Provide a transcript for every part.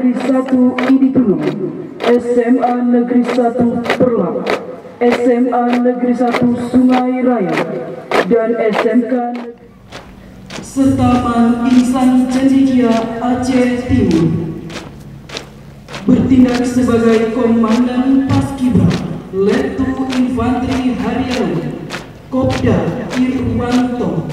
Negeri 1 Iditulung, SMA Negeri 1 Perlak, SMA Negeri 1 Sungai Raya, dan SMK serta Insan Cendikia Aceh Timur bertindak sebagai Komandan Paskibra Letu Infanteri Harian Kopda Irwanto.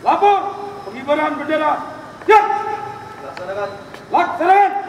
Lapor pengibaran bendera. Siap. Laksanakan. Laksanakan.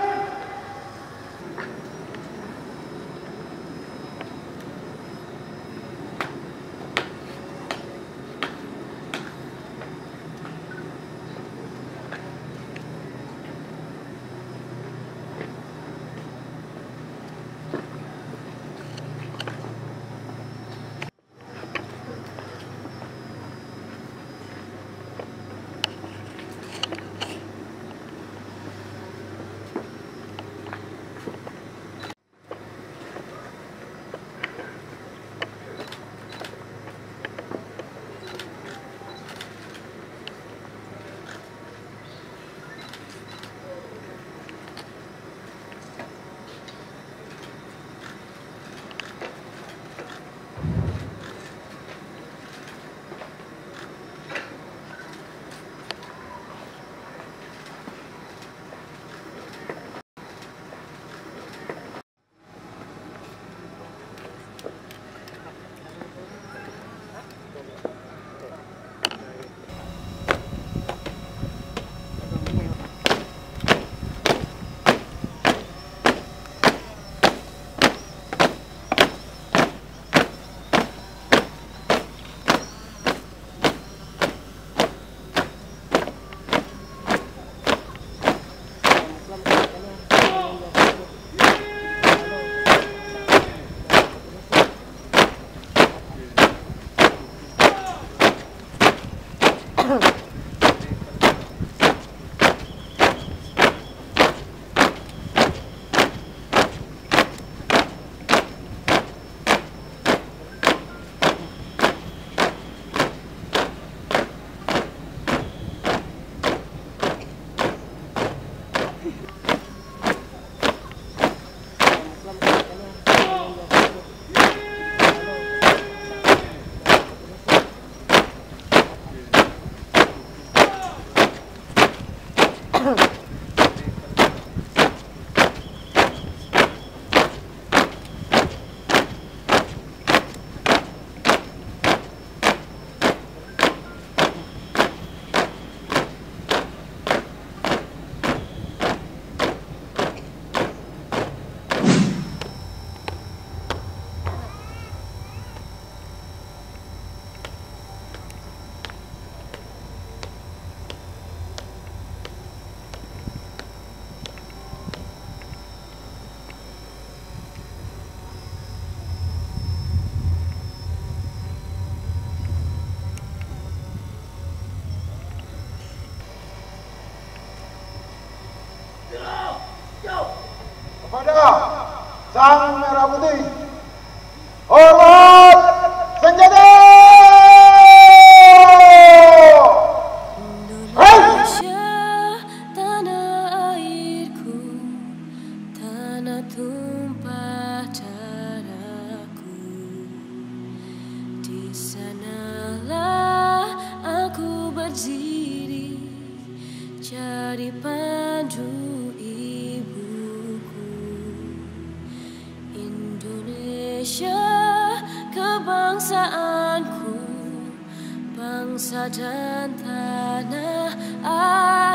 bangsa dan tanah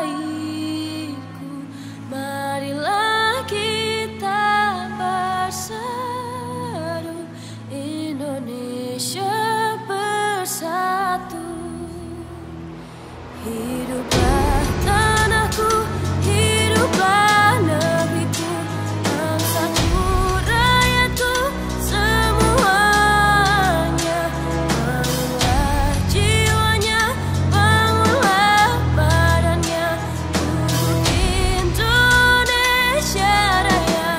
airku, marilah kita bersatu, Indonesia bersatu. Hiduplah tanahku, hiduplah negeriku, bangsaku, rakyatku, semuanya. Bangunlah jiwanya, bangunlah badannya, untuk Indonesia Raya.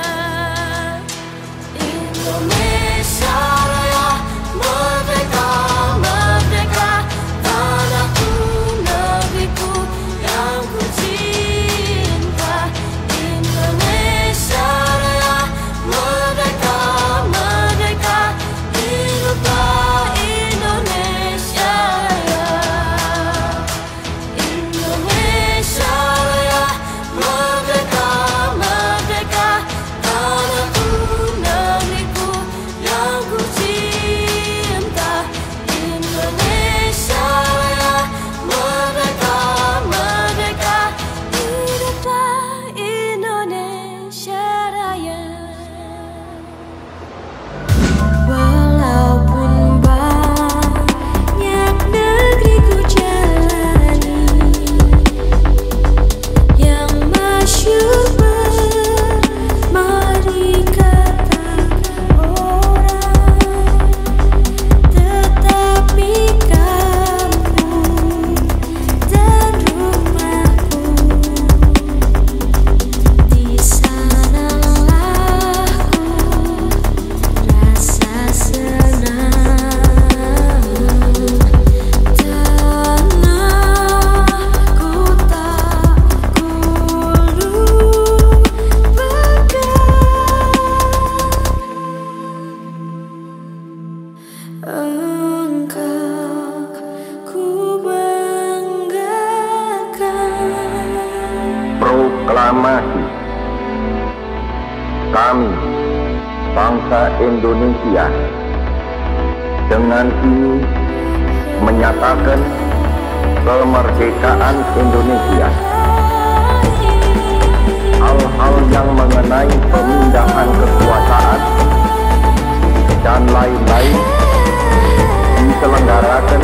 Indonesia Raya, merdeka, merdeka, tanahku, negeriku yang ku cinta. Indonesia Raya, merdeka, merdeka, hiduplah Indonesia Raya. Indonesia Raya, merdeka, merdeka, tanahku, negeriku yang ku cinta. Indonesia Raya, merdeka, merdeka, hiduplah Indonesia Raya. Walaupun banyak negeri ku jalani, yang masyhur bermari katakan orang, tetapi kampung dan rumahku, di sanalah ku rasa senang. Tanahku tak kulupakan, engkau ku banggakan. Proklamasi. Kami, bangsa Indonesia, dengan ini menyatakan kemerdekaan Indonesia. Hal-hal yang mengenai pemindahan kekuasaan dan lain-lain diselenggarakan